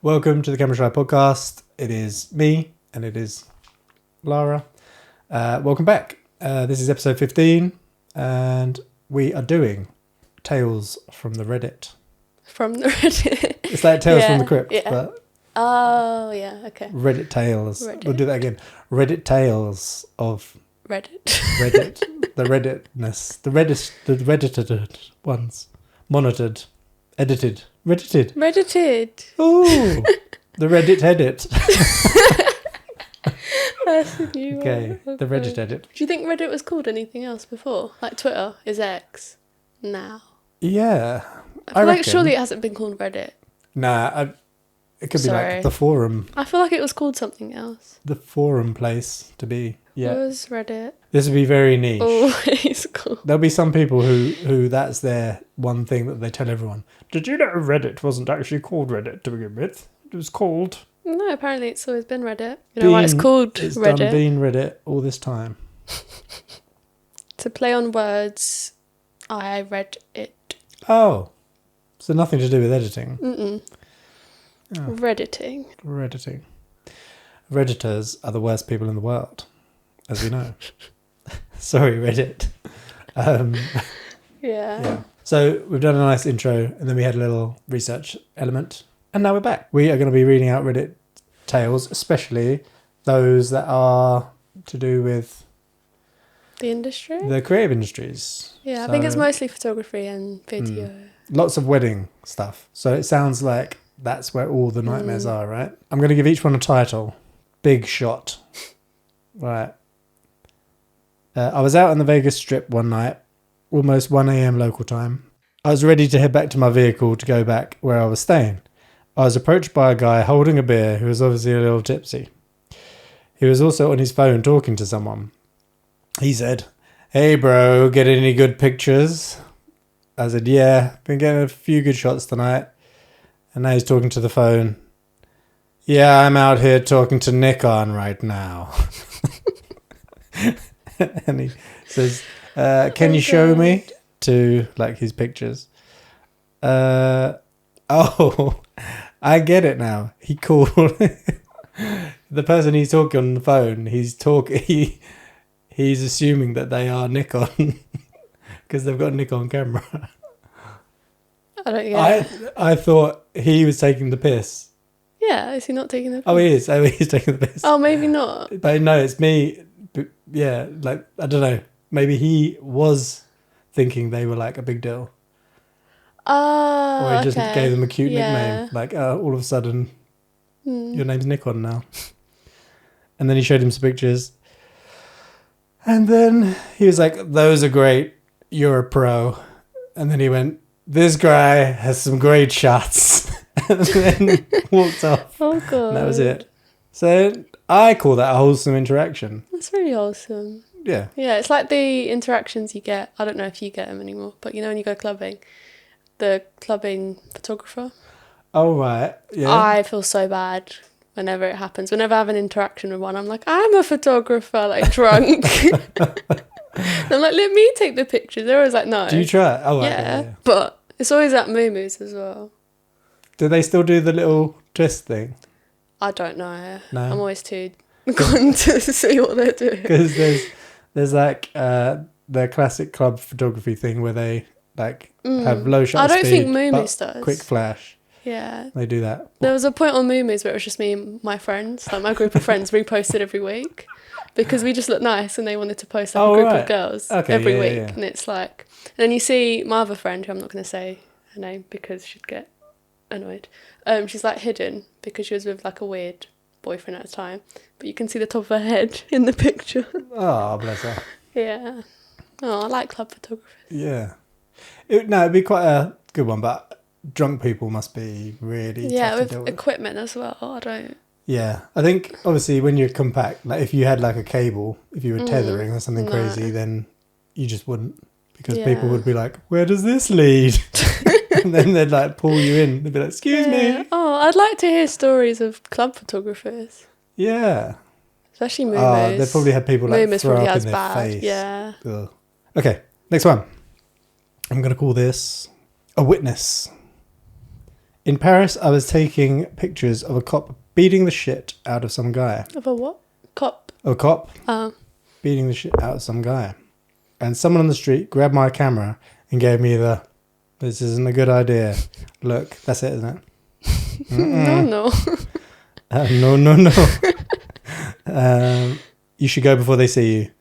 Welcome to the Camera Shy podcast. It is me and it is Lara. Welcome back. This is episode 15 and we are doing Tales from the Reddit. From the Reddit? It's like Tales from the Crypt. Yeah. But oh, yeah, okay. Reddit Tales. Reddit. We'll do that again. Reddit Tales of Reddit. the Redditness. The Reddited ones. Monitored. Edited. Reddited. Ooh, the Reddit edit. That's a new Okay, one. the Reddit edit. Do you think Reddit was called anything else before? Like Twitter is X now. Yeah, I feel like reckon. surely it hasn't been called Reddit. Nah, it could be Sorry. like the forum. I feel like it was called something else. The forum place to be. Yeah. What was Reddit? This would be very niche. Always cool. There'll be some people who that's their one thing that they tell everyone. Did you know Reddit wasn't actually called Reddit to begin with? It was called... No, apparently it's always been Reddit. You know why it's called It's Reddit? done been Reddit all this time. To play on words, I read it. Oh. So nothing to do with editing. Mm-mm. Oh. Redditing. Redditing. Redditors are the worst people in the world, as we know. Sorry, Reddit. Yeah. So we've done a nice intro and then we had a little research element. And now we're back. We are going to be reading out Reddit tales, especially those that are to do with The industry? the creative industries. Yeah, So, I think it's mostly photography and video. lots of wedding stuff. So it sounds like that's where all the nightmares are, right? I'm going to give each one a title. Big Shot. Right. I was out on the Vegas Strip one night, almost 1 a.m. local time. I was ready to head back to my vehicle to go back where I was staying. I was approached by a guy holding a beer who was obviously a little tipsy. He was also on his phone talking to someone. He said, "Hey bro, get any good pictures?" I said, "Yeah, been getting a few good shots tonight." And now he's talking to the phone. "Yeah, I'm out here talking to Nikon right now." And he says, "Can you show me?" To like his pictures. Oh, I get it now. He called the person he's talking on the phone. He's assuming that they are Nikon because they've got a Nikon camera. I don't get it. I thought he was taking the piss. Yeah, is he not taking the piss? Oh, he is. Oh, he's taking the piss. Oh, maybe not. But no, it's me. But yeah, like, I don't know. Maybe he was thinking they were like a big deal. Oh, Or he just okay. gave them a cute Yeah. nickname. Like, all of a sudden, your name's Nikon now. And then he showed him some pictures. And then he was like, "Those are great. You're a pro." And then he went, "This guy has some great shots." And then walked off. Oh, God. And that was it. So I call that a wholesome interaction. That's really wholesome. Yeah. Yeah, it's like the interactions you get. I don't know if you get them anymore, but you know when you go clubbing, the clubbing photographer. Oh, right. Yeah. I feel so bad whenever it happens. Whenever I have an interaction with one, I'm like, I'm a photographer, like drunk. And I'm like, let me take the pictures. They're always like, no. Do you try it? Oh, right. Yeah, but it's always at moo-moos as well. Do they still do the little twist thing? I don't know. No. I'm always too gone to see what they're doing. Because there's like the classic club photography thing where they like have low shutter I don't speed, think Moo-Moos but does. quick flash. Yeah. They do that. There was a point on Moo-Moos where it was just me and my friends, like my group of friends reposted every week because we just looked nice and they wanted to post like a group of girls every week. Yeah. And it's like, and then you see my other friend, who I'm not going to say her name because she'd get annoyed. She's like hidden because she was with like a weird boyfriend at the time, but you can see the top of her head in the picture. Oh, bless her. Yeah. Oh, I like club photography. Yeah. It'd be quite a good one, but drunk people must be really tough to deal with with. equipment as well. I don't. Yeah. I think obviously when you're compact, like if you had like a cable, if you were tethering or something crazy, then you just wouldn't, because people would be like, "Where does this lead?" And then they'd like pull you in. They'd be like, "Excuse me." Oh, I'd like to hear stories of club photographers. Yeah. Especially Moo-Moos. Oh, they probably had people like Moo-Moos throw probably up has in their bad. face. Yeah. Ugh. Okay, next one. I'm going to call this A Witness. In Paris, I was taking pictures of a cop beating the shit out of some guy. Of a what? Cop. A cop Oh. beating the shit out of some guy. And someone on the street grabbed my camera and gave me this isn't a good idea. Look, that's it, isn't it? No. No. You should go before they see you.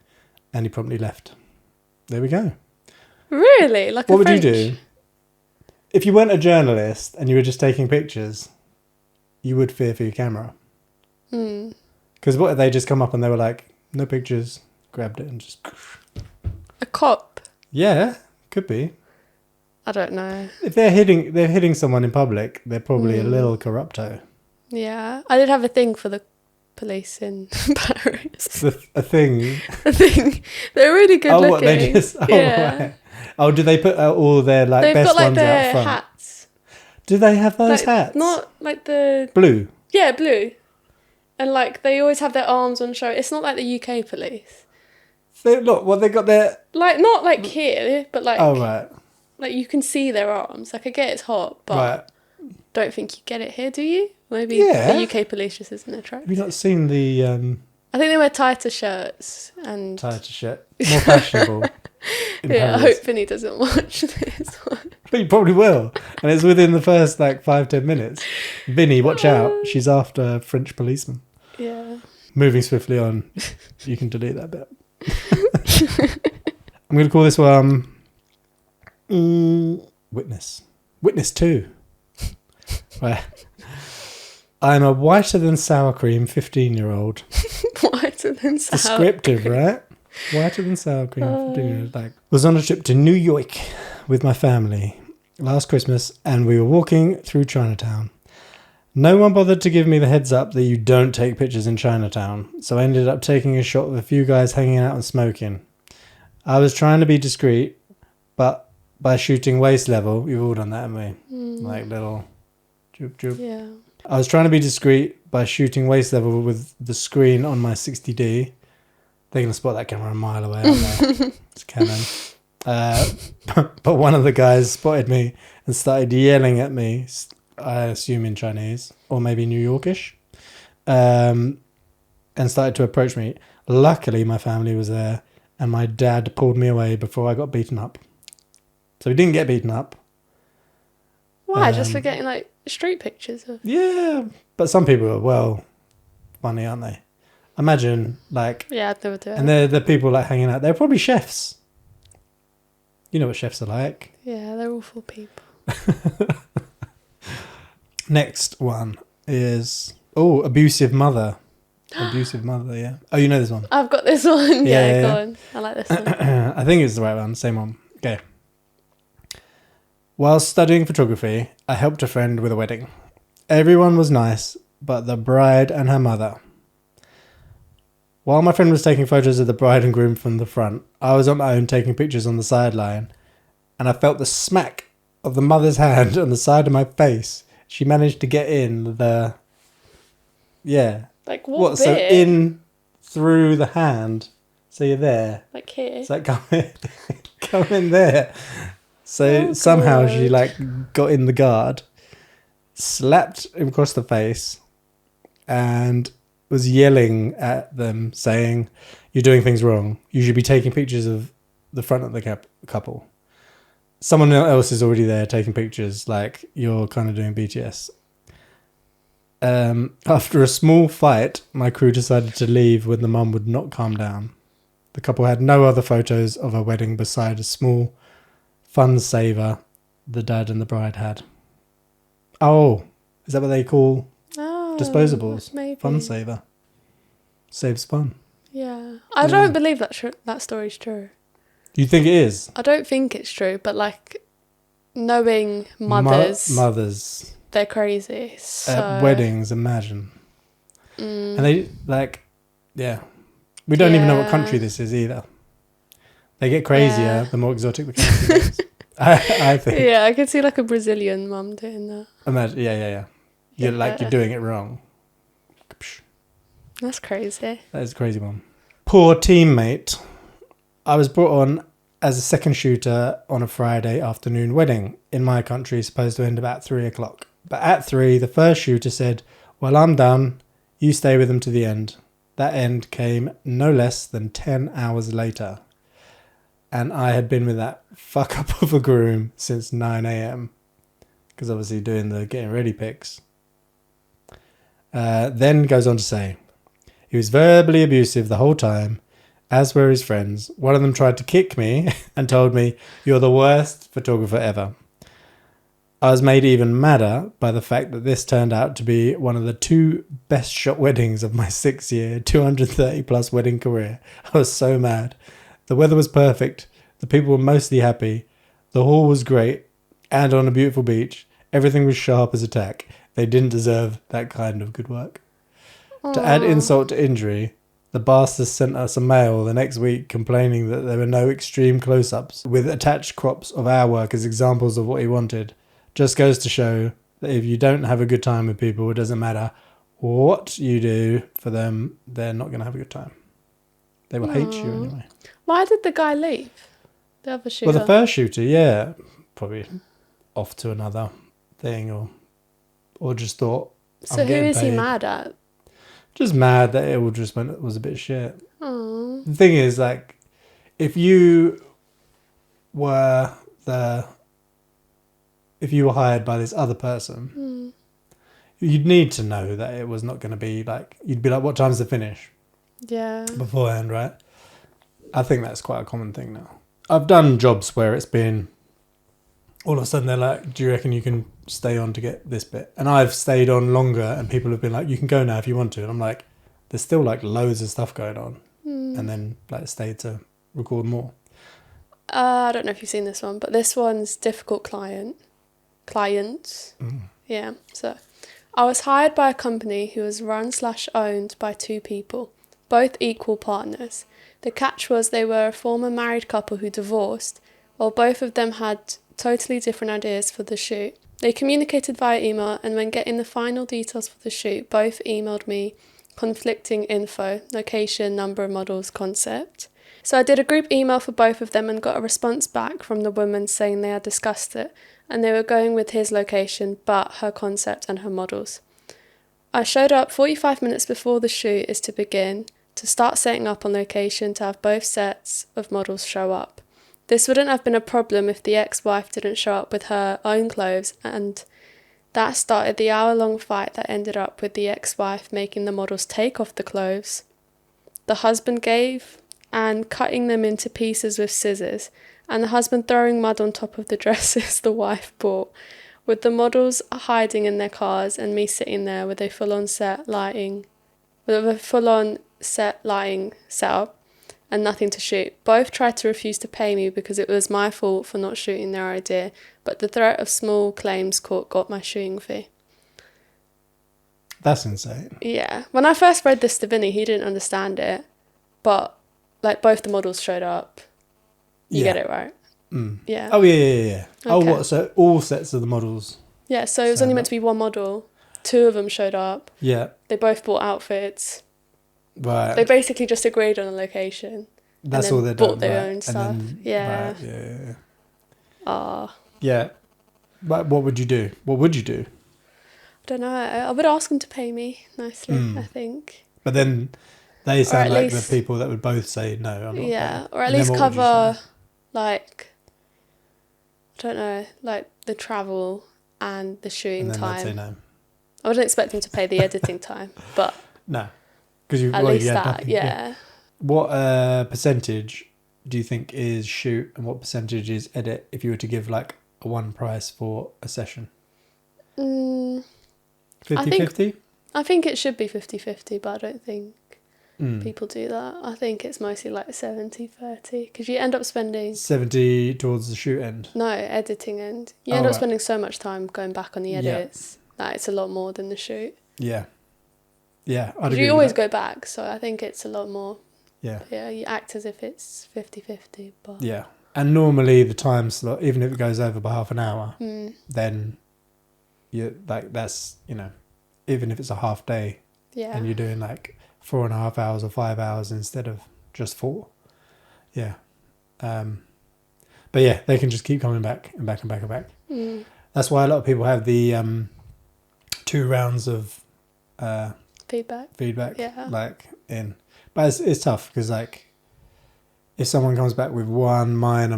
And he promptly left. There we go. Really? Like What would you do? If you weren't a journalist and you were just taking pictures, you would fear for your camera. Because what if they just come up and they were like, no pictures, grabbed it and just... A cop? Yeah, could be. I don't know. If they're hitting someone in public, they're probably a little corrupto. Yeah. I did have a thing for the police in Paris. A thing. A thing. They're really good looking. What, they just... Oh, yeah. right. Oh, do they put all their They've best got, like, ones their out front? hats. Do they have those hats? Not like the... Blue. Yeah, blue. And like they always have their arms on show. It's not like the UK police. They got their... Like, not like here, but like... Oh, right. Like, you can see their arms. Like, I get it's hot, but Right. don't think you get it here, do you? Maybe Yeah. the UK police just isn't attractive. Have you not seen the... I think they wear tighter shirts and... tighter shirt? More fashionable. in Yeah, I Paris. hope Vinny doesn't watch this one. But you probably will. And it's within the first 5-10 minutes. Vinny, watch out. She's after a French policeman. Yeah. Moving swiftly on. You can delete that bit. I'm going to call this one... Witness. Witness 2. Right. I'm a whiter than sour cream 15-year-old. Whiter than sour. Descriptive, right? Whiter than sour cream 15-year-old. Was on a trip to New York with my family last Christmas, and we were walking through Chinatown. No one bothered to give me the heads up that you don't take pictures in Chinatown, so I ended up taking a shot of a few guys hanging out and smoking. I was trying to be discreet, but by shooting waist level, we've all done that, haven't we? Like little droop droop. Yeah. I was trying to be discreet by shooting waist level with the screen on my 60D. They're going to spot that camera a mile away, aren't they? It's Canon. But one of the guys spotted me and started yelling at me, I assume in Chinese, or maybe New Yorkish, and started to approach me. Luckily, my family was there, and my dad pulled me away before I got beaten up. So we didn't get beaten up. Why? Just for getting like street pictures of... Yeah, but some people are, funny, aren't they? Imagine, Yeah, I'd never do it. and they're the people hanging out. They're probably chefs. You know what chefs are like. Yeah, they're awful people. Next one is abusive mother. Abusive mother, yeah. Oh, you know this one. I've got this one. Yeah, Go yeah. on. I like this one. I think it's the right one. Same one. Okay. While studying photography, I helped a friend with a wedding. Everyone was nice, but the bride and her mother. While my friend was taking photos of the bride and groom from the front, I was on my own taking pictures on the sideline, and I felt the smack of the mother's hand on the side of my face. She managed to get in the... Yeah. Like what bit? So in through the hand. So you're there. Like here? It's like come in there. So somehow she got in the guard, slapped him across the face, and was yelling at them saying, "You're doing things wrong. You should be taking pictures of the front of the couple. Someone else is already there taking pictures, like you're kind of doing BTS." After a small fight, my crew decided to leave when the mum would not calm down. The couple had no other photos of a wedding beside a small fun saver the dad and the bride had. Oh, is that what they call disposables? Maybe. Fun saver. Saves fun. Yeah. I don't believe that story's true. You think it is? I don't think it's true, but knowing mothers, they're crazy. So. At weddings, imagine. And they we don't even know what country this is either. They get crazier the more exotic the country is. I think. Yeah, I could see a Brazilian mum doing that. Imagine, yeah. You're doing it wrong. That's crazy. That is a crazy one. Poor teammate. I was brought on as a second shooter on a Friday afternoon wedding in my country, supposed to end about 3:00. But at 3, the first shooter said, "Well, I'm done. You stay with them to the end." That end came no less than 10 hours later. And I had been with that fuck up of a groom since 9 a.m. Because obviously doing the getting ready pics. Then goes on to say, he was verbally abusive the whole time, as were his friends. One of them tried to kick me and told me, "You're the worst photographer ever." I was made even madder by the fact that this turned out to be one of the 2 best shot weddings of my 6-year, 230 plus wedding career. I was so mad. The weather was perfect. The people were mostly happy. The hall was great. And on a beautiful beach. Everything was sharp as a tack. They didn't deserve that kind of good work. Aww. To add insult to injury, the bastards sent us a mail the next week complaining that there were no extreme close-ups with attached crops of our work as examples of what he wanted. Just goes to show that if you don't have a good time with people, it doesn't matter what you do for them, they're not going to have a good time. They will hate you anyway. Why did the guy leave? The other shooter? Well, the first shooter, yeah, probably off to another thing or just thought, So I'm who getting is he paid. mad at? Just mad that it all just was a bit shit. Oh. The thing is, like, if you were hired by this other person, you'd need to know that it was not going to be like, you'd be like, what time's the finish? Yeah. Beforehand, right? I think that's quite a common thing now. I've done jobs where it's been, all of a sudden they're like, "Do you reckon you can stay on to get this bit?" And I've stayed on longer and people have been like, "You can go now if you want to." And I'm like, there's still like loads of stuff going on. And then like stay to record more. I don't know if you've seen this one, but this one's difficult clients. Yeah. So I was hired by a company who was run/owned by 2 people, both equal partners. The catch was they were a former married couple who divorced, while both of them had totally different ideas for the shoot. They communicated via email, and when getting the final details for the shoot, both emailed me conflicting info, location, number of models, concept. So I did a group email for both of them and got a response back from the woman saying they had discussed it and they were going with his location but her concept and her models. I showed up 45 minutes before the shoot is to begin to start setting up on location to have both sets of models show up. This wouldn't have been a problem if the ex-wife didn't show up with her own clothes, and that started the hour-long fight that ended up with the ex-wife making the models take off the clothes. The husband gave and cutting them into pieces with scissors, and the husband throwing mud on top of the dresses the wife bought, with the models hiding in their cars and me sitting there with a full-on set lighting set up and nothing to shoot. Both tried to refuse to pay me because it was my fault for not shooting their idea, but the threat of small claims court got my shooting fee. That's insane. Yeah. When I first read this to Vinny, he didn't understand it, but like both the models showed up. You get it, right? Yeah. Oh, yeah. Okay. Oh, what? So all sets of the models? Yeah, so it was only meant to be one model. 2 of them showed up. Yeah. They both bought outfits. Right. They basically just agreed on a location. That's and all then they're bought done. their Right. own stuff. Then, Yeah. Right. Yeah. Ah. Yeah. But what would you do? What would you do? I don't know. I would ask them to pay me nicely, I think. But then they sound like least, the people that would both say no. I'm not yeah, paying. or at And then least what would you cover say? like I don't know, like the travel and the shooting And then time. they'd say no. I wouldn't expect them to pay the editing time, but No, because you at least you had that, nothing. yeah. What percentage do you think is shoot and what percentage is edit? If you were to give like a one price for a session, 50-50? I think it should be 50-50, but I don't think people do that. I think it's mostly like 70-30 because you end up spending 70 towards the shoot end. No, editing end. You end up spending so much time going back on the edits that it's a lot more than the shoot. Yeah. I'd agree You with always that. go back, so I think it's a lot more. Yeah. Yeah, you act as if it's 50-50, but Yeah. And normally the time slot, even if it goes over by half an hour, then you like that's, even if it's a half day and you're doing like 4.5 hours or 5 hours instead of just 4. Yeah. But yeah, they can just keep coming back and back and back and back. That's why a lot of people have the 2 rounds of feedback. Yeah. like in. But it's tough because like if someone comes back with one minor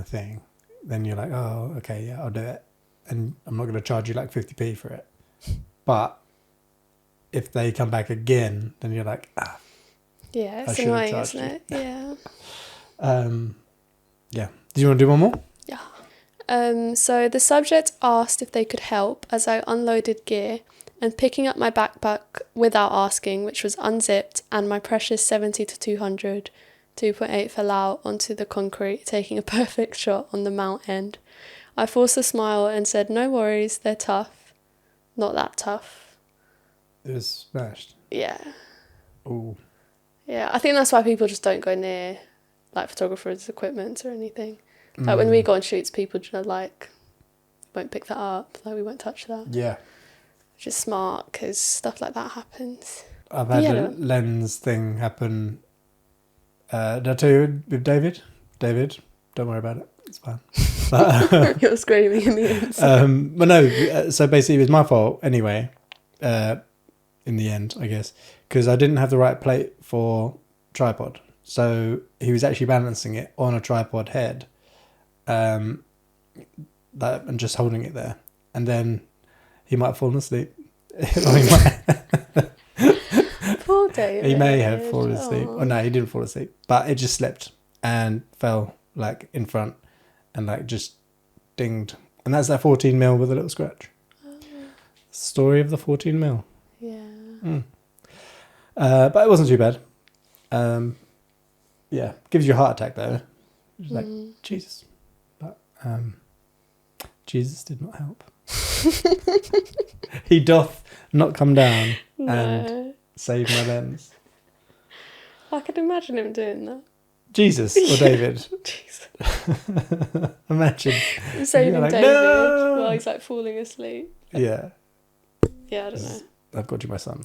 thing, then you're like, oh, okay, yeah, I'll do it, and I'm not going to charge you like 50p for it. But if they come back again, then you're like, yeah, it's annoying, isn't it? Yeah. Yeah. Do you want to do one more? Yeah. So the subject asked if they could help as I unloaded gear and picking up my backpack without asking, which was unzipped, and my precious 70 to 200 2.8 fell out onto the concrete, taking a perfect shot on the mount end. I forced a smile and said, no worries, they're tough. Not that tough. It was smashed. Yeah. Ooh. Yeah, I think that's why people just don't go near like photographers' equipment or anything. Like when we go on shoots, people just like won't pick that up. Like we won't touch that. Yeah. Which is smart because stuff like that happens. I've had a lens thing happen. Did I tell you with David? David, don't worry about it. It's fine. But, you're screaming in the end. But no, so basically it was my fault anyway, in the end, I guess, because I didn't have the right plate for tripod. So he was actually balancing it on a tripod head, and just holding it there. And then he might have fallen asleep. Poor David. He may have fallen asleep. Oh no, he didn't fall asleep. But it just slipped and fell like in front and like just dinged. And that's that 14mm with a little scratch. Story of the 14mm. Yeah. But it wasn't too bad. Yeah, gives you a heart attack though. It's like, Jesus. But Jesus did not help. He doth not come down and save my lens. I could imagine him doing that. Jesus or David? Jesus. Imagine. Saving like, David no! while he's like falling asleep. Yeah. Yeah, I don't know. I've got you, my son.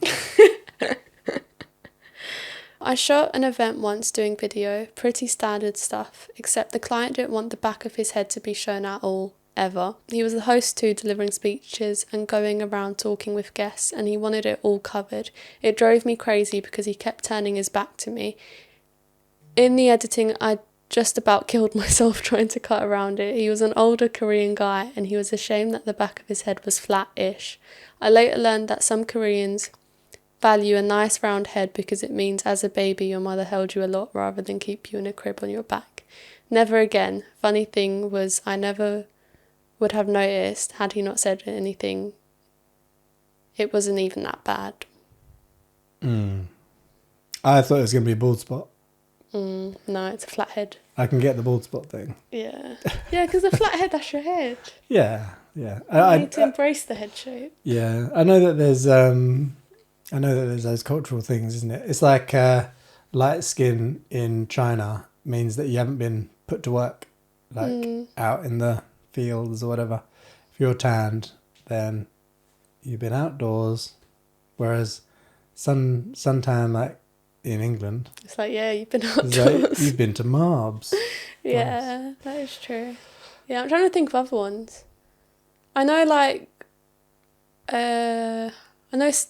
I shot an event once doing video, pretty standard stuff, except the client didn't want the back of his head to be shown at all, ever. He was the host too, delivering speeches and going around talking with guests, and he wanted it all covered. It drove me crazy because he kept turning his back to me. In the editing, I just about killed myself trying to cut around it. He was an older Korean guy, and he was ashamed that the back of his head was flat-ish. I later learned that some Koreans value a nice round head because it means as a baby your mother held you a lot rather than keep you in a crib on your back. Never again. Funny thing was I never would have noticed had he not said anything. It wasn't even that bad. I thought it was going to be a bald spot. No, it's a flat head. I can get the bald spot thing. Yeah. Yeah, because the flat head, that's your head. Yeah. You need to embrace the head shape. Yeah. I know that there's those cultural things, isn't it? It's like light skin in China means that you haven't been put to work, like out in the fields or whatever. If you're tanned, then you've been outdoors. Whereas suntan, like in England, it's like, yeah, you've been outdoors. Like, you've been to Marbs. Yeah, that is true. Yeah, I'm trying to think of other ones. I know, like,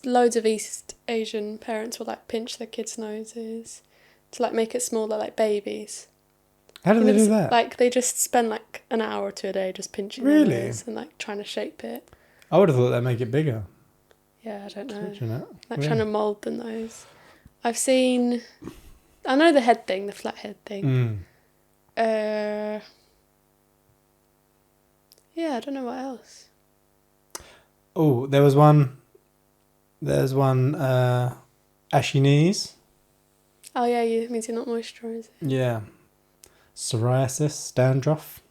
loads of East Asian parents will like pinch their kids' noses to like make it smaller, like babies. How do they do that? Like they just spend like an hour or two a day just pinching their nose and like trying to shape it. I would have thought that'd make it bigger. Yeah, I don't know. Like trying to mould the nose. I know the head thing, the flat head thing. Yeah, I don't know what else. Oh, there's one ashy knees. Oh yeah, it means you're not moisturising. Yeah. Psoriasis, dandruff.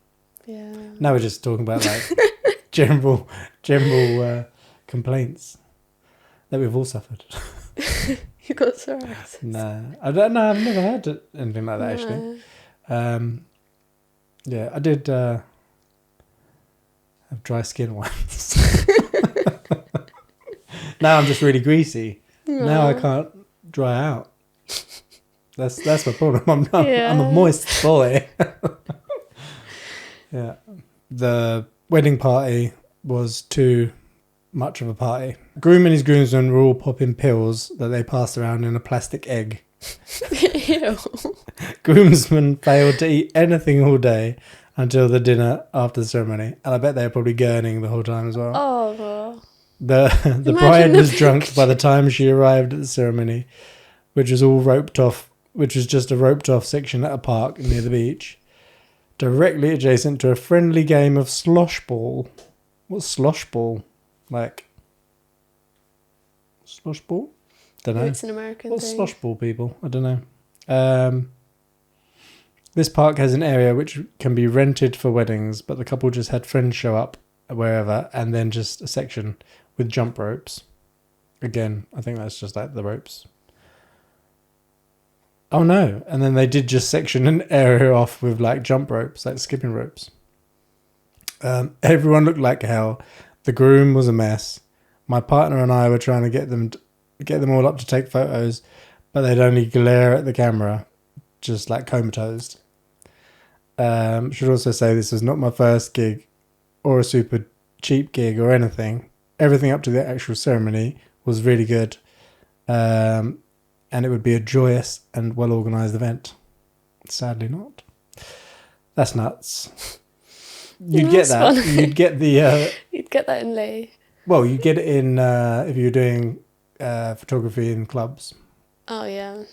Yeah. Now we're just talking about like general complaints that we've all suffered. You got psoriasis? No, I don't know. I've never had anything like that actually. Yeah, I did have dry skin once. Now I'm just really greasy. No. Now I can't dry out. That's my problem. I'm a moist boy. Yeah. The wedding party was too much of a party. Groom and his groomsmen were all popping pills that they passed around in a plastic egg. Ew. Groomsmen failed to eat anything all day until the dinner after the ceremony. And I bet they were probably gurning the whole time as well. Oh, well. The bride was drunk by the time she arrived at the ceremony, which was just a roped off section at a park near the beach, directly adjacent to a friendly game of slosh ball. What's slosh ball? Like slosh ball? Don't know. It's an American What's thing. slosh ball, people? I don't know. This park has an area which can be rented for weddings, but the couple just had friends show up wherever, and then just a section with jump ropes. Again, I think that's just like the ropes. Oh no, and then they did just section an area off with like jump ropes, like skipping ropes. Everyone looked like hell. The groom was a mess. My partner and I were trying to get them all up to take photos, but they'd only glare at the camera, just like comatose. Should also say this was not my first gig or a super cheap gig or anything. Everything up to the actual ceremony was really good. And it would be a joyous and well-organised event. Sadly not. That's nuts. You'd get that. Fun. You'd get the... You'd get that in Lee. Well, you get it in if you're doing photography in clubs. Oh, yeah.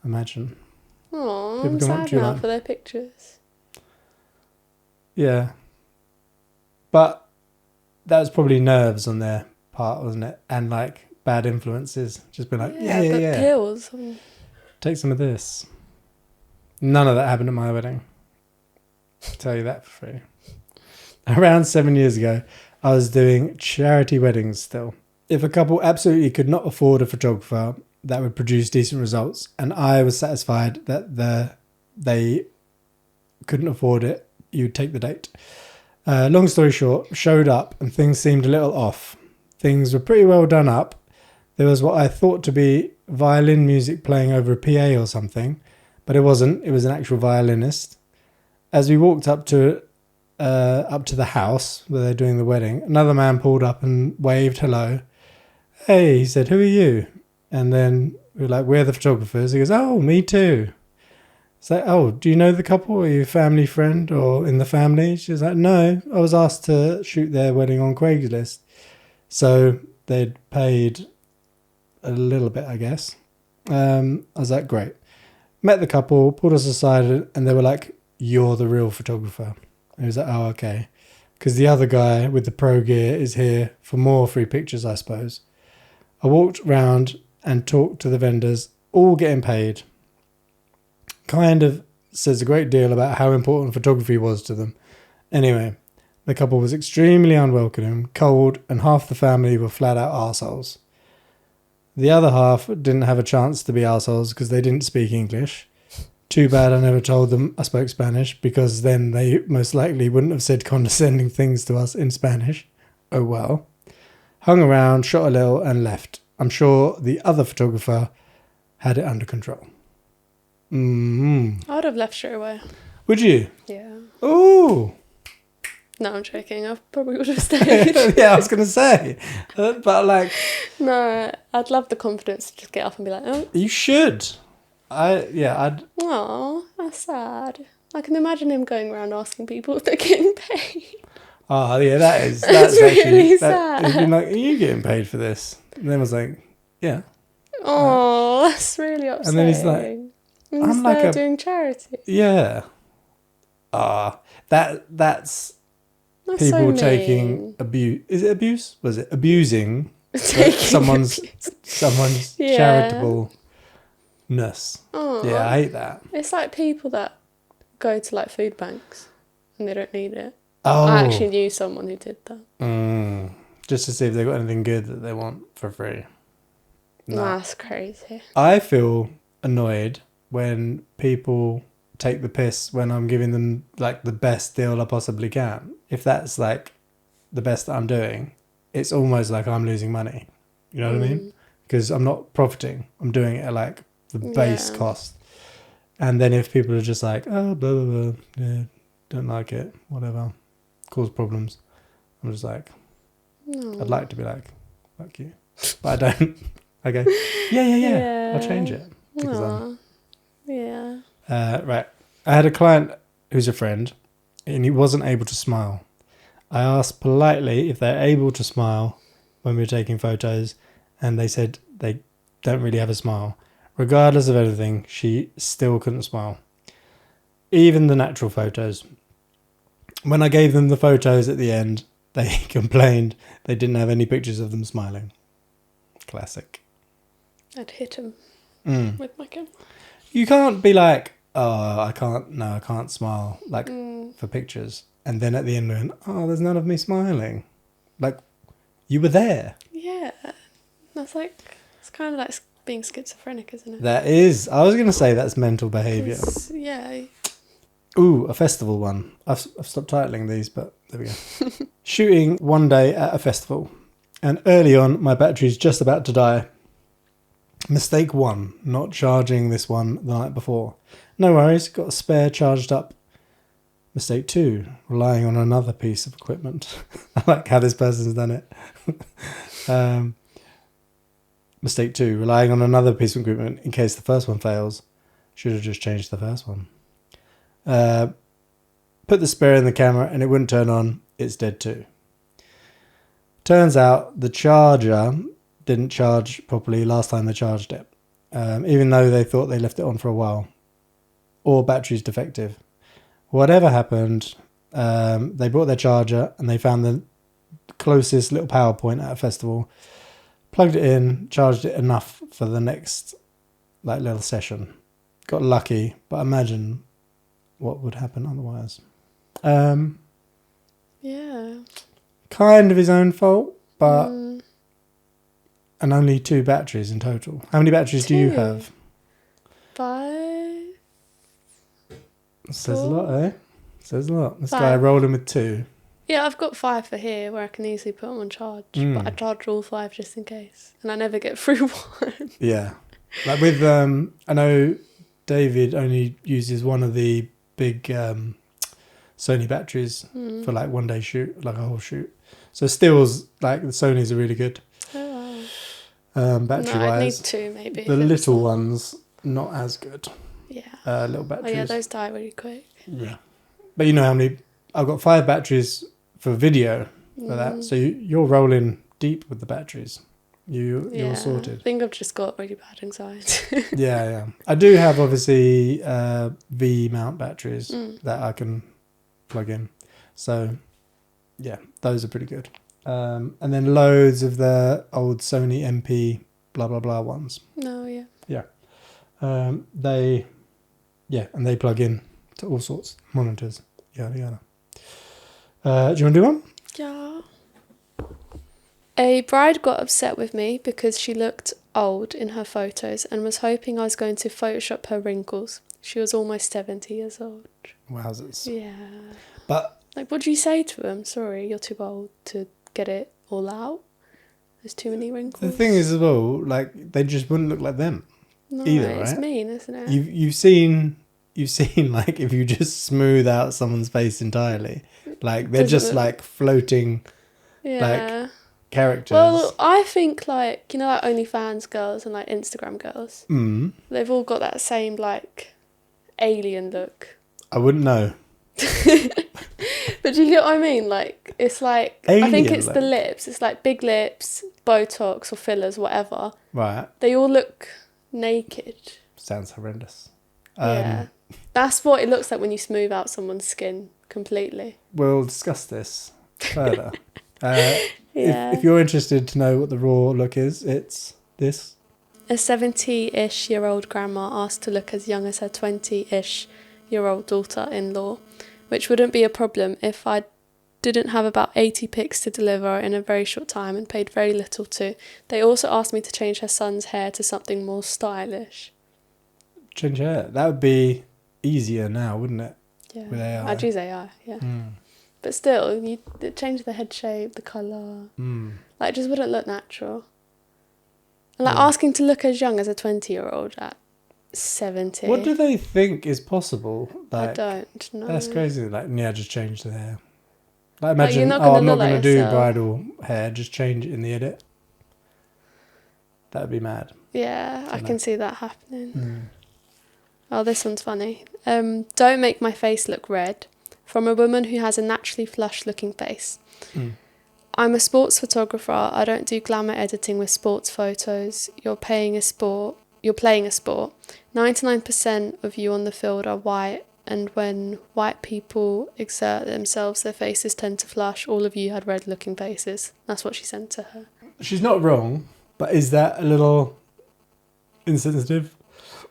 Imagine. Oh, People I'm come up sad to you now like- for their pictures. Yeah. But that was probably nerves on their part, wasn't it? And like bad influences. Just been like, But yeah. pills. Take some of this. None of that happened at my wedding. I'll tell you that for free. Around 7 years ago, I was doing charity weddings still. If a couple absolutely could not afford a photographer that would produce decent results, and I was satisfied that they couldn't afford it, you'd take the date. Long story short, showed up and things seemed a little off. Things were pretty well done up. There was what I thought to be violin music playing over a PA or something, but it wasn't. It was an actual violinist. As we walked up to the house where they're doing the wedding, another man pulled up and waved hello. Hey, he said, who are you? And then we were like, we're the photographers. He goes, oh, me too. It's like, oh, do you know the couple? Are you a family friend or in the family? She was like, no, I was asked to shoot their wedding on Craigslist. So they'd paid a little bit, I guess. I was like, great. Met the couple, pulled us aside, and they were like, you're the real photographer. And he was like, oh, okay. Because the other guy with the pro gear is here for more free pictures, I suppose. I walked round and talked to the vendors, all getting paid. Kind of says a great deal about how important photography was to them. Anyway, the couple was extremely unwelcoming, cold, and half the family were flat out arseholes. The other half didn't have a chance to be arseholes because they didn't speak English. Too bad I never told them I spoke Spanish, because then they most likely wouldn't have said condescending things to us in Spanish. Oh well. Hung around, shot a little, and left. I'm sure the other photographer had it under control. I would have left straight away. Would you? Yeah. Ooh. No, I'm joking. I probably would have stayed. Yeah, I was going to say. But like... No, I'd love the confidence to just get up and be like, oh, You should. I'd... aw, that's sad. I can imagine him going around asking people if they're getting paid. Oh, yeah, that's really actually... sad. He'd been like, are you getting paid for this? And then I was like, yeah. Oh, that's really upsetting. And then he's like, And I'm he's like there a- doing charity. Yeah. That's That's people so taking mean. abuse. Is it abuse? Was it abusing Taking someone's abuse. Yeah. charitableness? Aw. Yeah, I hate that. It's like people that go to like food banks and they don't need it. Oh, I actually knew someone who did that. just to see if they got anything good that they want for free. No. That's crazy. I feel annoyed when people take the piss when I'm giving them like the best deal I possibly can. If that's like the best that I'm doing, it's almost like I'm losing money. You know what I mean? Because I'm not profiting. I'm doing it at like the base Yeah. cost. And then if people are just like, oh, blah, blah, blah, yeah, don't like it, whatever, cause problems. I'm just like, I'd like to be like, fuck you. But I don't. I go, yeah. I'll change it. Because Yeah. right. I had a client who's a friend and he wasn't able to smile. I asked politely if they're able to smile when we were taking photos, and they said they don't really have a smile. Regardless of anything, she still couldn't smile. Even the natural photos. When I gave them the photos at the end, they complained they didn't have any pictures of them smiling. Classic. I'd hit him with my camera. You can't be like, oh, I can't smile, like, for pictures. And then at the end, went, oh, there's none of me smiling. Like, you were there. Yeah. That's like, it's kind of like being schizophrenic, isn't it? That is. I was going to say that's mental behaviour. Yeah. Ooh, a festival one. I've stopped titling these, but there we go. Shooting one day at a festival. And early on, my battery's just about to die. Mistake 1, not charging this one the night before. No worries, got a spare charged up. Mistake 2, relying on another piece of equipment. I like how this person's done it. Mistake 2, relying on another piece of equipment in case the first one fails. Should have just changed the first one. Put the spare in the camera and it wouldn't turn on. It's dead too. Turns out the charger didn't charge properly last time they charged it, even though they thought they left it on for a while. Or battery's defective. Whatever happened, they brought their charger and they found the closest little power point at a festival, plugged it in, charged it enough for the next little session. Got lucky, but imagine what would happen otherwise. Yeah. Kind of his own fault, but and only 2 batteries in total. How many batteries do you have? 5. Says a lot, eh? Says a lot. This 5. guy rolling with 2. Yeah, I've got 5 for here where I can easily put them on charge, but I charge all 5 just in case, and I never get through one. Yeah, like with I know David only uses one of the big Sony batteries for like one day shoot, like a whole shoot. So stills like the Sonys are really good. Oh, wow. Battery No, I'd need wise. 2 maybe. The little ones not as good. Yeah. Little Oh batteries. yeah, those die really quick. Yeah, but you know how many? I've got 5 batteries for video for that. So you're rolling deep with the batteries. You're sorted. I think I've just got really bad anxiety. Yeah. I do have obviously V mount batteries that I can plug in. So yeah, those are pretty good. And then loads of the old Sony MP blah blah blah ones. No, yeah. Yeah. They plug in to all sorts monitors. Yada yada. Do you want to do one? Yeah. A bride got upset with me because she looked old in her photos and was hoping I was going to Photoshop her wrinkles. She was almost 70 years old. Wowzers. Yeah. But like, what do you say to them? Sorry, you're too old to get it all out. There's too many wrinkles. the thing is as well, like they just wouldn't look like them either, right? It's mean, isn't it? You've seen like if you just smooth out someone's face entirely, like they're just like floating, like characters. Well, I think like OnlyFans girls and like Instagram girls. They've all got that same like alien look. I wouldn't know. But do you get what I mean? Like it's like alien I think it's look. the lips. It's like big lips, Botox or fillers, whatever. Right. They all look naked. Sounds horrendous. Yeah. That's what it looks like when you smooth out someone's skin completely. We'll discuss this further. Yeah. If you're interested to know what the raw look is, it's this. A 70-ish-year-old grandma asked to look as young as her 20-ish-year-old daughter-in-law, which wouldn't be a problem if I didn't have about 80 pics to deliver in a very short time and paid very little to. They also asked me to change her son's hair to something more stylish. Change your hair. That would be easier now, wouldn't it? Yeah. With AI. I'd use AI, yeah. But still, you change the head shape, the colour. Like, it just wouldn't look natural. And like asking to look as young as a 20-year-old at 70. What do they think is possible? Like, I don't know. That's crazy. Like, yeah, just change the hair. Like imagine, you're not oh, gonna I'm not look like going to do yourself. bridal hair, just change it in the edit. That would be mad. Yeah, I Dunno. can see that happening. Mm. Oh, this one's funny. Don't make my face look red. From a woman who has a naturally flushed looking face. Mm. I'm a sports photographer. I don't do glamour editing with sports photos. You're playing a sport. 99% of you on the field are white, and when white people exert themselves, their faces tend to flush. All of you had red looking faces. That's what she sent to her. She's not wrong, but is that a little insensitive?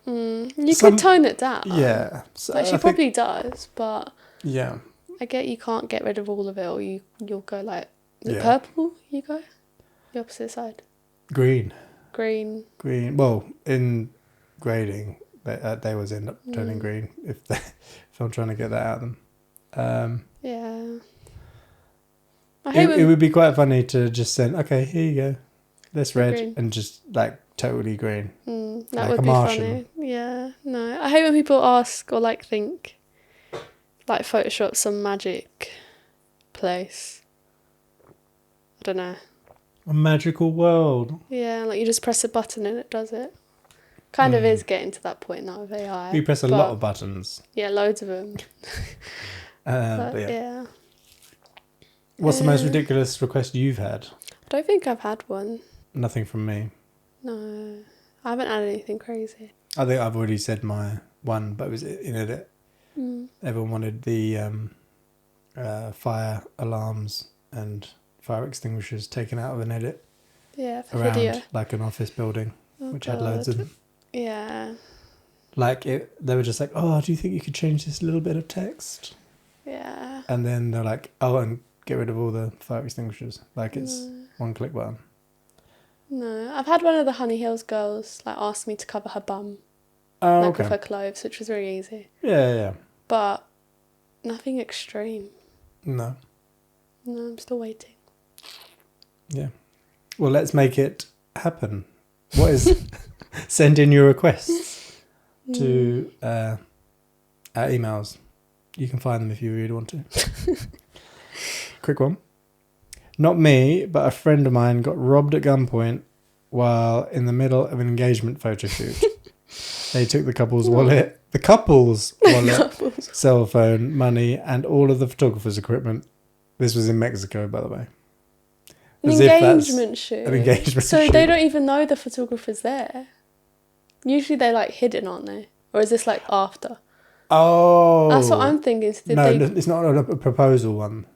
You could tone it down. Yeah. So Like she probably does, but yeah. I get you can't get rid of all of it, or you'll go like the Yeah. purple. You go the opposite side. Green. Green. Well, in grading, they always end up turning green if I'm trying to get that out of them. Yeah. I hate It would be quite funny to just send, okay, here you go, this red, green. and just like totally green. that like would a be Martian. funny. Yeah. No, I hate when people ask or like think, like Photoshop some magic place. I don't know. A magical world. Yeah, like you just press a button and it does it. Kind of is getting to that point now with AI. We press a lot of buttons. Yeah, loads of them. But yeah. Yeah. What's the most ridiculous request you've had? I don't think I've had one. Nothing from me. No. I haven't had anything crazy. I think I've already said my one, but it was in edit. Everyone wanted the fire alarms and fire extinguishers taken out of an edit Yeah, for around video. like an office building, which had loads of them. Yeah. Like they were just like, oh, do you think you could change this little bit of text? Yeah. And then they're like, oh, and get rid of all the fire extinguishers. Like it's one click button. No. I've had one of the Honey Hills girls like ask me to cover her bum. Oh, like okay. with her clothes, which was really easy. Yeah. But nothing extreme. No. No, I'm still waiting. Yeah. Well, let's make it happen. What is... Send in your requests to our emails. You can find them if you really want to. Quick one. Not me, but a friend of mine got robbed at gunpoint while in the middle of an engagement photo shoot. They took the couple's wallet, cell phone, money, and all of the photographer's equipment. This was in Mexico, by the way. An As if that's engagement shoot. An engagement So shoot. they don't even know the photographer's there. Usually they're like hidden, aren't they? Or is this like after? Oh. That's what I'm thinking. So No, it's not a proposal one.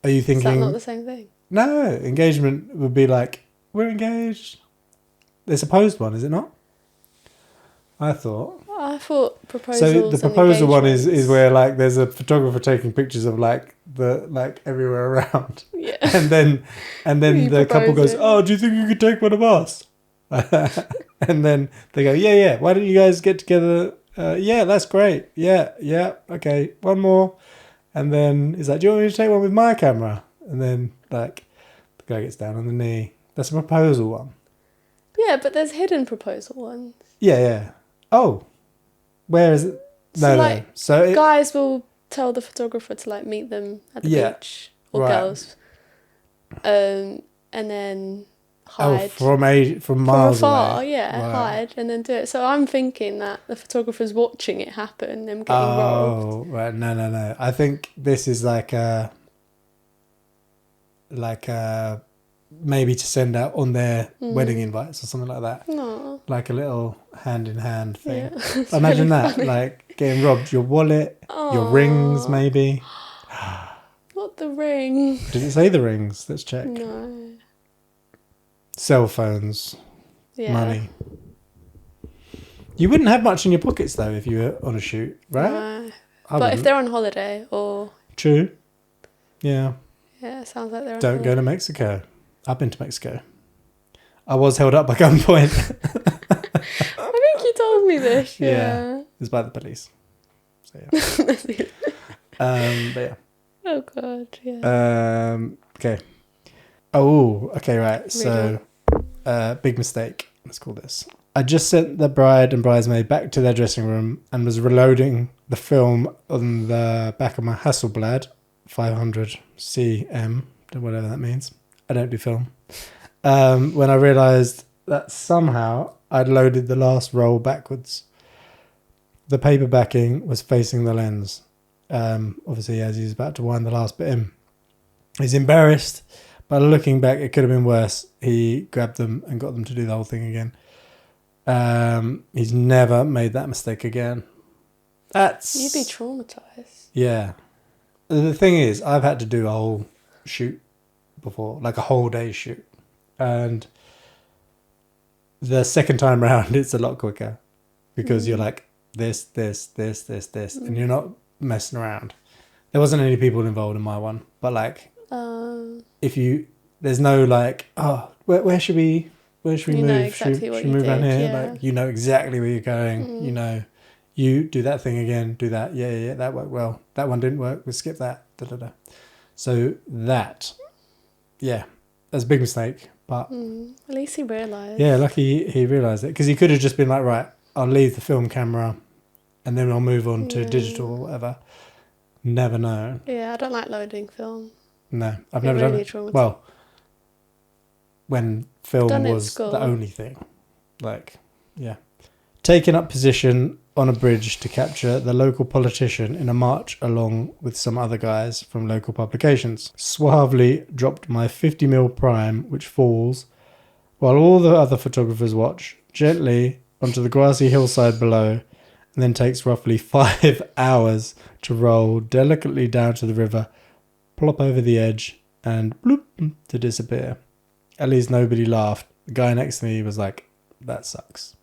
Are you thinking... Is that not the same thing? No, engagement would be like, we're engaged. There's a posed one, is it not? I thought proposals. so. The proposal one is engagements. where like there's a photographer taking pictures of like everywhere around, Yeah. and then You the couple goes, propose it. "Oh, do you think you could take one of us?" And then they go, "Yeah. Why don't you guys get together? Yeah, that's great. Yeah. Okay, one more." And then he's like, "Do you want me to take one with my camera?" And then like the guy gets down on the knee. That's a proposal one. Yeah, but there's hidden proposal ones. Yeah. Oh, where is it? So, No. like, So guys will tell the photographer to like meet them at the beach, or right. girls, and then hide from miles afar. away. Yeah, Right. hide and then do it. So I'm thinking that the photographer's watching it happen, them getting Oh, robbed. right. No. I think this is like maybe to send out on their wedding invites or something like that. No. Like a little hand-in-hand thing. Yeah. It's Imagine really that, funny. like getting robbed. Your wallet, your Aw. rings, maybe. Not the ring. Did it say the rings? Let's check. No. Cell phones, Yeah. money. You wouldn't have much in your pockets though if you were on a shoot, right? No. I But if wouldn't. they're on holiday or True. Yeah. yeah, it sounds like they're on Don't go holiday. to Mexico. I've been to Mexico. I was held up by gunpoint. I think you told me this. Yeah. It was by the police. So yeah. But yeah. Oh god, yeah. Okay. Oh, okay, right. So, big mistake. Let's call this. I just sent the bride and bridesmaid back to their dressing room and was reloading the film on the back of my Hasselblad 500 cm, whatever that means. I don't do film. When I realised that somehow I'd loaded the last roll backwards. The paper backing was facing the lens. Obviously, as he's about to wind the last bit in. He's embarrassed, but looking back, it could have been worse. He grabbed them and got them to do the whole thing again. He's never made that mistake again. You'd be traumatised. Yeah. The thing is, I've had to do a whole shoot before, like a whole day shoot. And the second time round, it's a lot quicker because you're like, this, and you're not messing around. There wasn't any people involved in my one, but like, there's no like, oh, where should we move? Exactly should what we you move around did, here? yeah. Like, you know exactly where you're going. You know, you do that thing again, do that. Yeah, that worked well. That one didn't work. We'll skip that. So that, yeah, that's a big mistake. But at least he realised. Yeah, lucky he realised it, because he could have just been like, right, I'll leave the film camera and then I'll move on to digital or whatever. Never know. Yeah, I don't like loading film. No, I've never done it. Well, when film was the only thing. Like, yeah. Taking up position on a bridge to capture the local politician in a march along with some other guys from local publications. Suavely dropped my 50mm prime, which falls, while all the other photographers watch, gently onto the grassy hillside below, and then takes roughly 5 hours to roll delicately down to the river, plop over the edge, and bloop, to disappear. At least nobody laughed. The guy next to me was like, that sucks.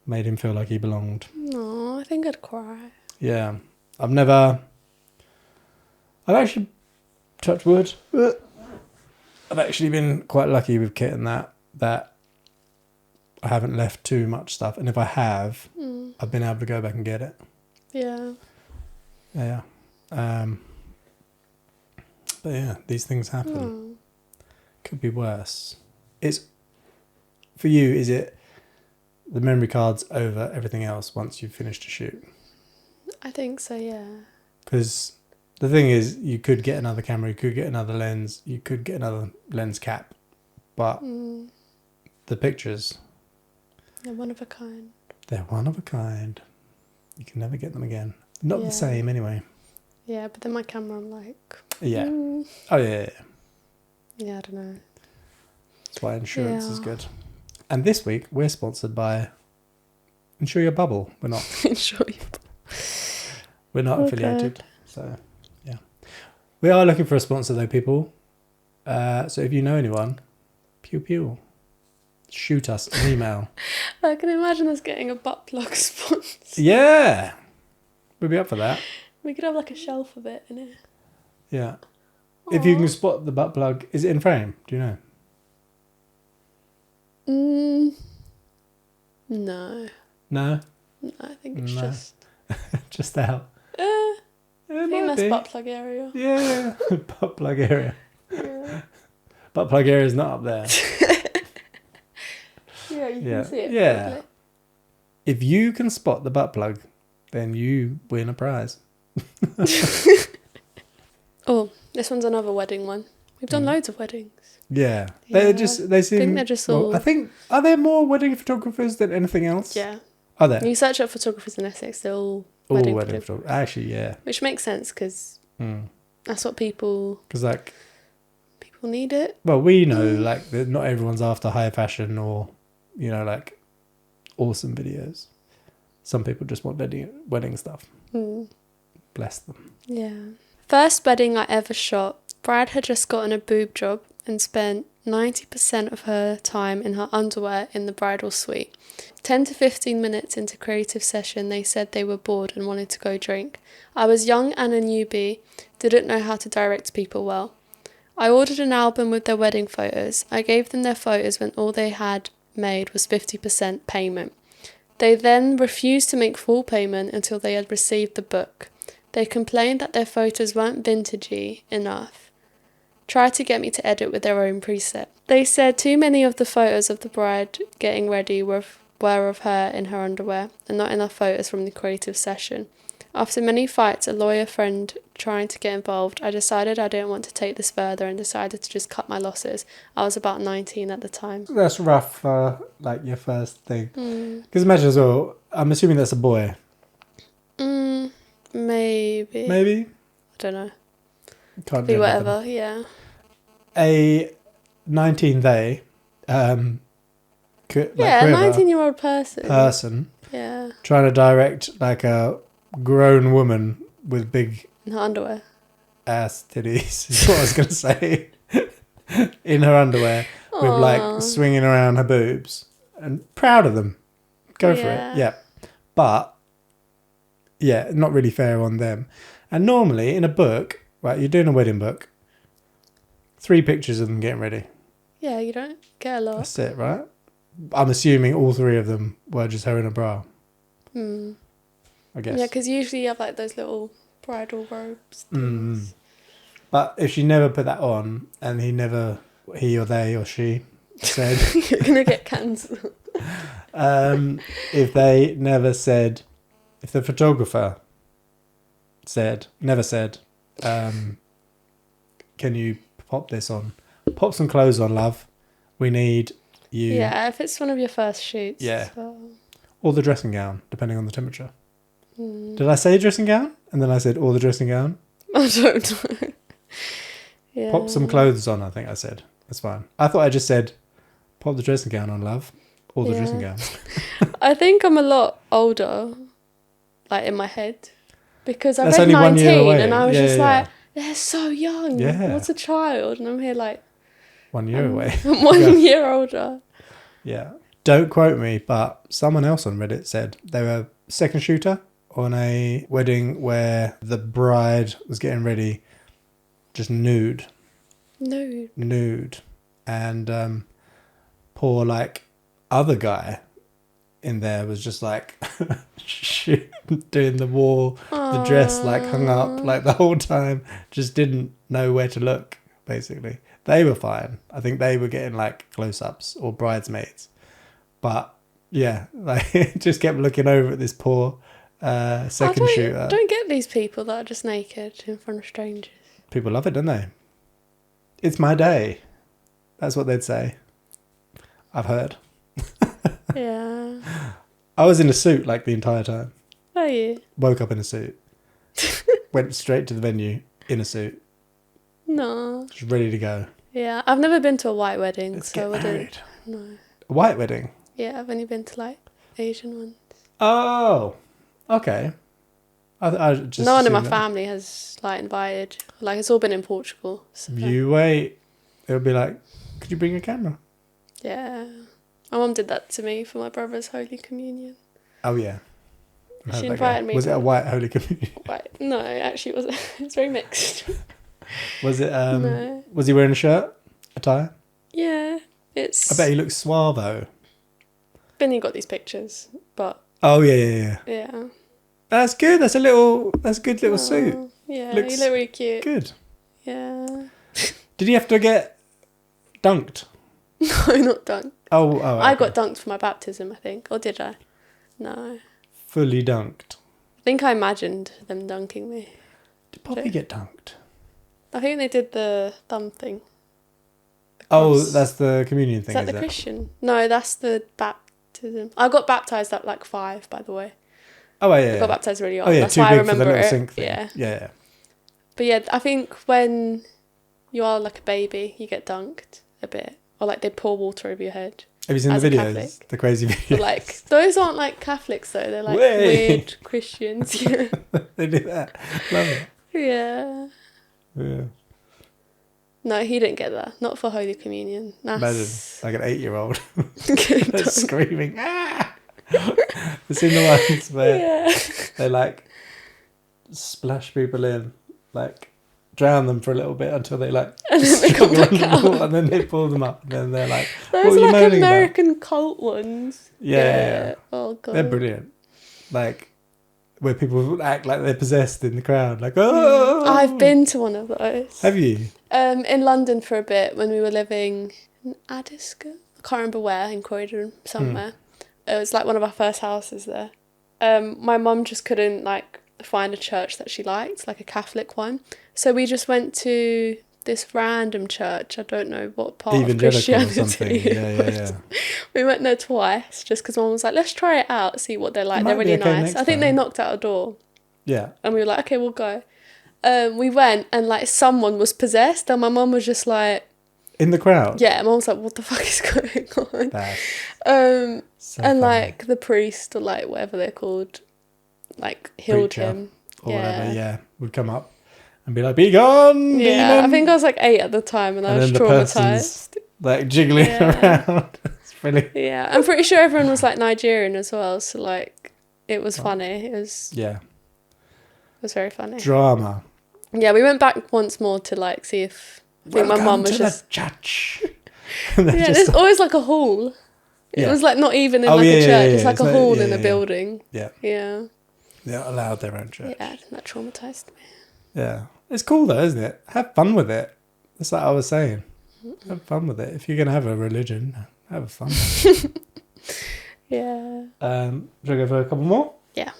Made him feel like he belonged. No, I think I'd cry. Yeah. I've actually, touch wood, I've actually been quite lucky with Kit and that I haven't left too much stuff. And if I have, I've been able to go back and get it. Yeah. Yeah. But yeah, these things happen. Could be worse. For you, is it the memory card's over everything else once you've finished a shoot? I think so, yeah. Because the thing is, you could get another camera, you could get another lens, you could get another lens cap, but the pictures, they're one of a kind. They're one of a kind. You can never get them again. Not the same anyway. Yeah, but then my camera, I'm like... Yeah. Oh, yeah. Yeah, I don't know. That's why insurance is good. And this week, we're sponsored by Insure Your Bubble. We're not. Insure Your Bubble. We're not affiliated. So, yeah. We are looking for a sponsor, though, people. So if you know anyone, pew pew. Shoot us an email. I can imagine us getting a butt plug sponsor. Yeah. We'd be up for that. We could have like a shelf of it in it. Yeah. Aww. If you can spot the butt plug, is it in frame? Do you know? No. No? No, I think it's just... just out. I think that's butt plug area. Yeah. Butt plug area. Yeah. Butt plug area is not up there. Yeah, you can see it. Yeah. Probably. If you can spot the butt plug, then you win a prize. Oh, this one's another wedding one. We've done loads of weddings. Yeah. They seem... I think they're just all... are there more wedding photographers than anything else? Yeah. Are there? When you search up photographers in Essex, they're all wedding photographers. Actually, yeah. Which makes sense, because that's what people... Because, like... People need it. Well, we know, like, that not everyone's after high fashion or, you know, like, awesome videos. Some people just want wedding stuff. Bless them. Yeah. First wedding I ever shot. Brad had just gotten a boob job and spent 90% of her time in her underwear in the bridal suite. 10 to 15 minutes into creative session, they said they were bored and wanted to go drink. I was young and a newbie, didn't know how to direct people well. I ordered an album with their wedding photos. I gave them their photos when all they had made was 50% payment. They then refused to make full payment until they had received the book. They complained that their photos weren't vintagey enough. Tried to get me to edit with their own preset. They said too many of the photos of the bride getting ready were of her in her underwear, and not enough photos from the creative session. After many fights, a lawyer friend trying to get involved, I decided I didn't want to take this further and decided to just cut my losses. I was about 19 at the time. That's rough for like your first thing. Because imagine as well, I'm assuming that's a boy. Maybe. Maybe? I don't know. Can't Be do anything. whatever, yeah. A 19 they, Yeah, whoever, a 19-year-old person. Yeah. trying to direct like a grown woman with big In her underwear. ass titties is what I was going to say. In her underwear with like swinging around her boobs. And proud of them. Go for it. Yeah. But, yeah, not really fair on them. And normally in a book, right, you're doing a wedding book, 3 pictures of them getting ready. Yeah, you don't get a lot. That's it, right? I'm assuming all 3 of them were just her in a bra. I guess. Yeah, because usually you have like those little bridal robes. But if she never put that on and he or they or she said... You're going to get cancelled. If they never said... If the photographer never said, can you pop this on? Pop some clothes on, love. We need you... Yeah, if it's one of your first shoots. Yeah. Well. Or the dressing gown, depending on the temperature. Did I say dressing gown? And then I said, or the dressing gown? I don't know. Yeah. Pop some clothes on, I think I said. That's fine. I thought I just said, pop the dressing gown on, love. Or the dressing gown. I think I'm a lot older, like in my head. Because I That's read only 1 year 19 away. and I was Yeah, just yeah, like, they're so young. Yeah. What's a child? And I'm here like... 1 year away. I'm 1 year older. Yeah. Don't quote me, but someone else on Reddit said they were second shooter on a wedding where the bride was getting ready just nude. Nude. And poor like other guy in there was just like doing the wall, the dress like hung up like the whole time, just didn't know where to look, basically. They were fine. I think they were getting like close-ups or bridesmaids. But yeah, like just kept looking over at this poor second shooter. I don't get these people that are just naked in front of strangers. People love it, don't they? It's my day. That's what they'd say. I've heard. Yeah. I was in a suit like the entire time. Are you? Woke up in a suit. Went straight to the venue in a suit. No. Just ready to go. Yeah, I've never been to a white wedding, Let's so get I married. wouldn't. No. A white wedding? Yeah, I've only been to like Asian ones. Oh, okay. I just No one in my assumed that. family has like invited. Like it's all been in Portugal. So. You wait. It'll be like, could you bring a camera? Yeah. My mum did that to me for my brother's Holy Communion. Oh, yeah. She invited me. Was it a white Holy Communion? White. No, actually it wasn't. It's very mixed. Was it, No. Was he wearing a shirt? A tie? Yeah. It's... I bet he looks suavo. Benny got these pictures, but... Oh, yeah. Yeah. That's good. That's a good little suit. Yeah, Looks you look really cute. Good. Yeah. Did he have to get dunked? No, not dunked. Oh, I okay. got dunked for my baptism, I think. Or did I? No. Fully dunked. I think I imagined them dunking me. Did Poppy get dunked? I think they did the thumb thing. Oh, Cross. that's the communion thing, Is that the Christian? No, that's the baptism. I got baptised at like 5, by the way. Oh, yeah. I got baptised really young. Oh, yeah, That's too why I big for the remember little it. sink thing. Yeah. Yeah. But yeah, I think when you are like a baby, you get dunked a bit. Or like they pour water over your head. Have you seen As the a videos? Catholic. The crazy videos? But like, those aren't like Catholics though. They're like Way. weird Christians. Yeah. They do that. Love it. Yeah. Yeah. No, he didn't get that. Not for Holy Communion. Imagine, That's... like an 8-year-old Good dunk. screaming, ah! I've seen the ones where Yeah. they like splash people in, like drown them for a little bit until they like And then they come struggle back under the water, out. and then they pull them up, and then they're like, Those what are are you like moaning about? American cult ones. Yeah. Oh god. They're brilliant. Like, where people act like they're possessed in the crowd, like, oh! I've been to one of those. Have you? In London for a bit when we were living in Addiscombe. I can't remember where, in Croydon somewhere. It was like one of our first houses there. My mum just couldn't like find a church that she liked, like a Catholic one. So we just went to this random church. I don't know what part of Evangelical or Christianity something. it Yeah. was. We went there twice just because Mum was like, let's try it out, see what they're like. might They're be really okay nice. next I think they time. knocked out a door. Yeah. And we were like, okay, we'll go. We went and like someone was possessed and my mum was just like... In the crowd? Yeah, Mum was like, what the fuck is going on? That's And funny. like the priest or like whatever they're called, like healed Preacher him. or whatever, would come up and be like, be gone, Yeah, demon! I think I was like 8 at the time and I was then the person's traumatized. like jiggling around. It's really... Yeah, I'm pretty sure everyone was like Nigerian as well, so like it was funny. It was very funny. Drama. Yeah, we went back once more to like see if I think my mum was to just the church. yeah. There's always like a hall. It was like not even in like a church. It's like a hall in a building. Yeah. Yeah. They're allowed their own church. Yeah, that traumatized me. Yeah. It's cool though, isn't it? Have fun with it. That's like I was saying. Have fun with it. If you're going to have a religion, have fun with it. Yeah. Should I go for a couple more? Yeah.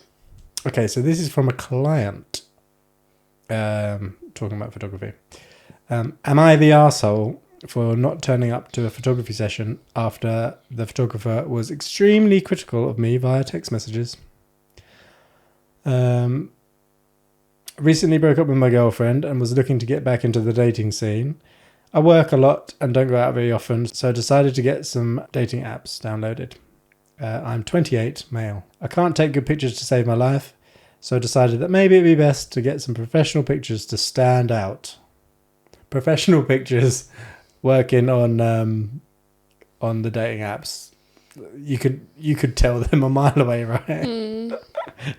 Okay, so this is from a client talking about photography. Am I the arsehole for not turning up to a photography session after the photographer was extremely critical of me via text messages? Recently broke up with my girlfriend and was looking to get back into the dating scene. I work a lot and don't go out very often, so I decided to get some dating apps downloaded. I'm 28, male. I can't take good pictures to save my life, so I decided that maybe it'd be best to get some professional pictures to stand out. Professional pictures working on the dating apps. You could tell them a mile away, right?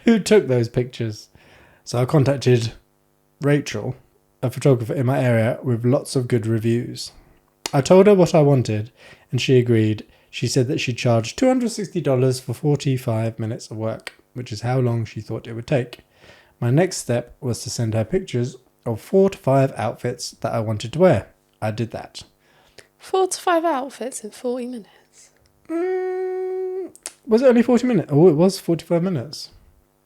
Who took those pictures? So I contacted Rachel, a photographer in my area with lots of good reviews. I told her what I wanted and she agreed. She said that she charged $260 for 45 minutes of work, which is how long she thought it would take. My next step was to send her pictures of 4 to 5 outfits that I wanted to wear. I did that. 4 to 5 outfits in 40 minutes. Was it only 40 minutes? Oh, it was 45 minutes.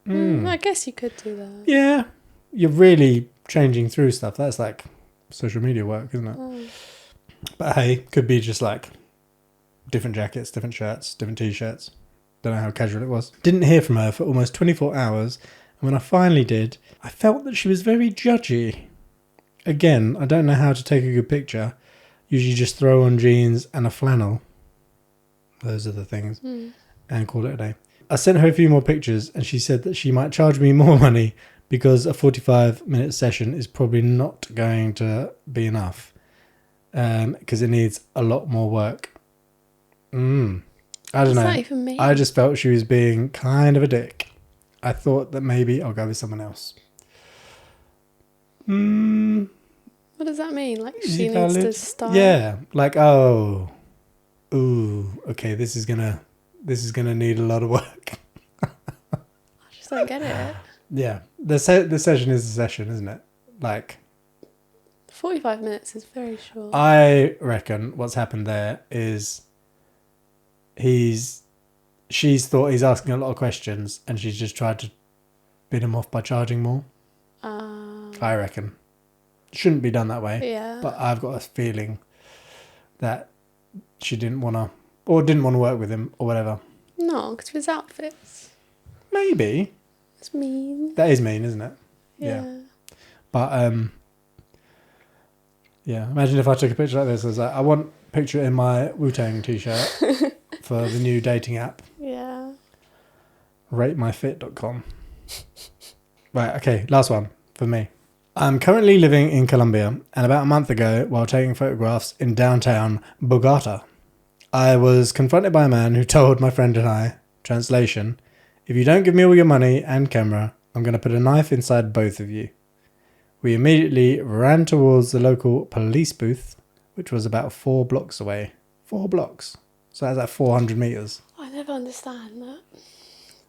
I guess you could do that. Yeah. You're really changing through stuff. That's like social media work, isn't it? But hey, could be just like different jackets, different shirts, different t-shirts. Don't know how casual it was. Didn't hear from her for almost 24 hours. And when I finally did, I felt that she was very judgy. Again, I don't know how to take a good picture. Usually just throw on jeans and a flannel. Those are the things. And call it a day. I sent her a few more pictures and she said that she might charge me more money because a 45-minute session is probably not going to be enough. Because it needs a lot more work. I don't know. Not even me. I just felt she was being kind of a dick. I thought that maybe I'll go with someone else. What does that mean? Like she needs to start. Yeah, like okay, this is gonna need a lot of work. I just don't get it. Yeah, the session is a session, isn't it? Like 45 minutes is very short. I reckon what's happened there is she's thought he's asking a lot of questions and she's just tried to bid him off by charging more. I reckon. Shouldn't be done that way. Yeah. But I've got a feeling that she didn't want to work with him or whatever. No, because of his outfits. Maybe. It's mean. That is mean, isn't it? Yeah. But yeah, imagine if I took a picture like this. I was like, I want a picture in my Wu-Tang t-shirt for the new dating app. Yeah. RateMyFit.com. Right, okay, last one for me. I'm currently living in Colombia, and about a month ago, while taking photographs in downtown Bogota, I was confronted by a man who told my friend and I, translation, if you don't give me all your money and camera, I'm going to put a knife inside both of you. We immediately ran towards the local police booth, which was about 4 blocks away. 4 blocks. So that's like 400 metres. I never understand that.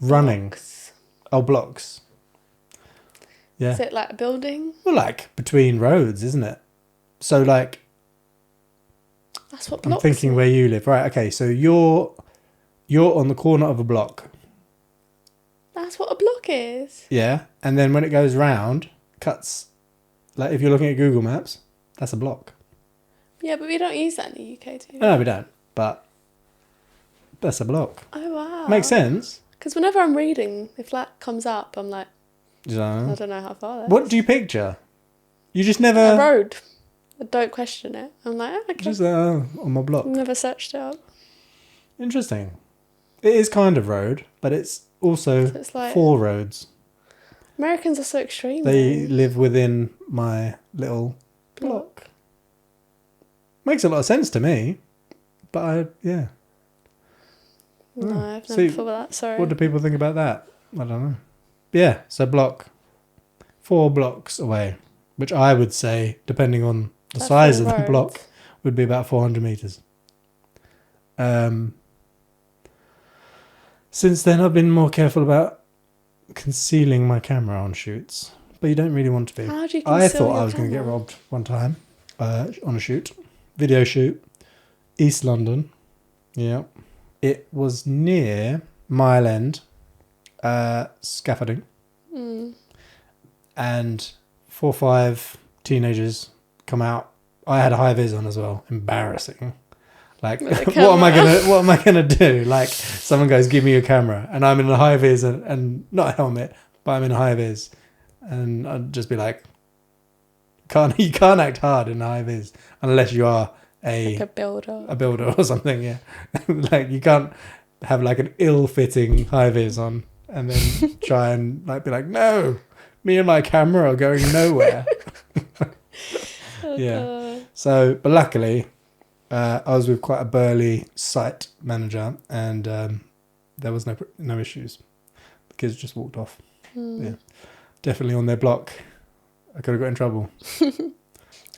Running. Blocks. Oh, blocks. Yeah. Is it like a building? Well, like between roads, isn't it? So like, That's what I'm blocks thinking are. where you live. Right, okay, so you're on the corner of a block. That's what a block block is. Yeah, and then when it goes round, cuts. Like if you're looking at Google Maps, that's a block. Yeah, but we don't use that in the UK, do we? No, we don't. But that's a block. Oh, wow. Makes sense. Because whenever I'm reading, if that comes up, I'm like, So, I don't know how far that what is. do you picture? You just never. A road. I don't question it. I'm like, oh, okay. Just on my block. Never searched it up. Interesting. It is kind of road, but it's also So it's like 4 roads. Americans are so extreme. They though. live within my little block. Makes a lot of sense to me, but yeah. No, Oh. I've See, never thought about that. Sorry. What do people think about that? I don't know. Yeah, so block. 4 blocks away, which I would say, depending on the That's size of 4 the roads. block, would be about 400 metres. Since then, I've been more careful about concealing my camera on shoots, but you don't really want to be. How do you I conceal thought your I was going to get camera? robbed one time on a shoot, video shoot, East London. Yeah, it was near Mile End, scaffolding, and 4 or 5 teenagers come out. I had a high vis on as well. Embarrassing. Like, With the what am I gonna do? Like, someone goes, "Give me your camera," and I'm in a high vis and not a helmet, but I'm in a high vis, and I'd just be like, you can't act hard in a high vis unless you are Like a builder. a builder or something. Yeah, like you can't have like an ill-fitting high vis on and then try and like be like, "No, me and my camera are going nowhere." Oh, Yeah. God. So, but luckily, I was with quite a burly site manager, and there was no issues. The kids just walked off. Yeah, definitely on their block. I could have got in trouble.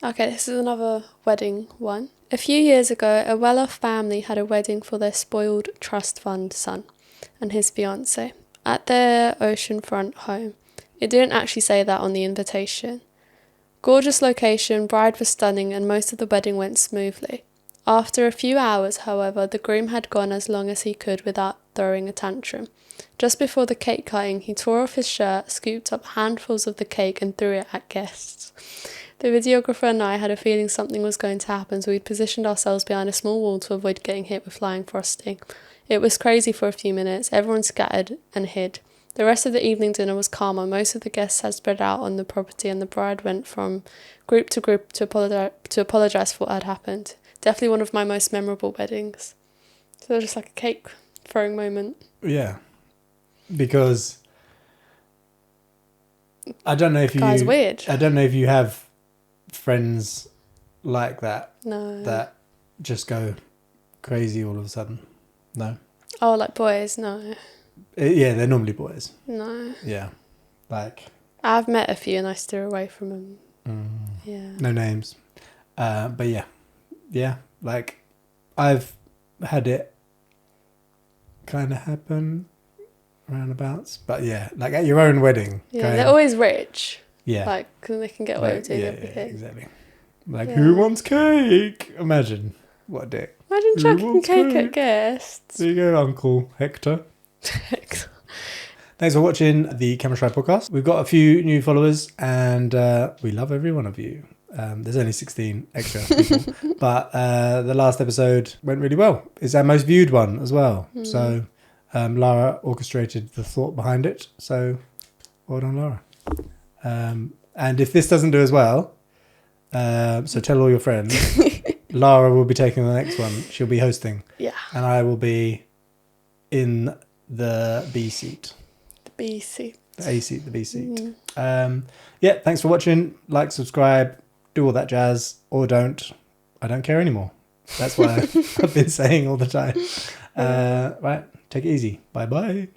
Okay, this is another wedding one. A few years ago, a well-off family had a wedding for their spoiled trust fund son and his fiancée at their oceanfront home. It didn't actually say that on the invitation. Gorgeous location, bride was stunning, and most of the wedding went smoothly. After a few hours, however, the groom had gone as long as he could without throwing a tantrum. Just before the cake cutting, he tore off his shirt, scooped up handfuls of the cake, and threw it at guests. The videographer and I had a feeling something was going to happen, so we'd positioned ourselves behind a small wall to avoid getting hit with flying frosting. It was crazy for a few minutes. Everyone scattered and hid. The rest of the evening dinner was calmer. Most of the guests had spread out on the property, and the bride went from group to group to apologise for what had happened. Definitely one of my most memorable weddings. So it was just like a cake throwing moment. Yeah, because I don't know if you. Guy's weird. I don't know if you have friends like that No. that just go crazy all of a sudden. No. Oh, like boys? No. Yeah, they're normally boys. No. Yeah, like I've met a few and I steer away from them. Yeah. no names, but yeah, like I've had it kind of happen roundabouts, but yeah, like at your own wedding. Yeah, going, they're always rich. yeah, Like, 'cause they can get away with doing yeah, everything. exactly. Like, Yeah. who wants cake? Imagine what a dick. Imagine Who chucking wants cake cake? at guests. There you go, Uncle Hector. Thanks for watching the Camera Shy podcast. We've got a few new followers, and we love every one of you. There's only 16 extra people, but the last episode went really well. It's our most viewed one as well. So Lara orchestrated the thought behind it. So well done, Lara. And if this doesn't do as well, so tell all your friends. Lara will be taking the next one. She'll be hosting. Yeah. And I will be in the B seat. The B seat. The A seat, the B seat. Yeah, thanks for watching. Like, subscribe, do all that jazz, or don't. I don't care anymore. That's what I've been saying all the time. Right, take it easy. Bye-bye.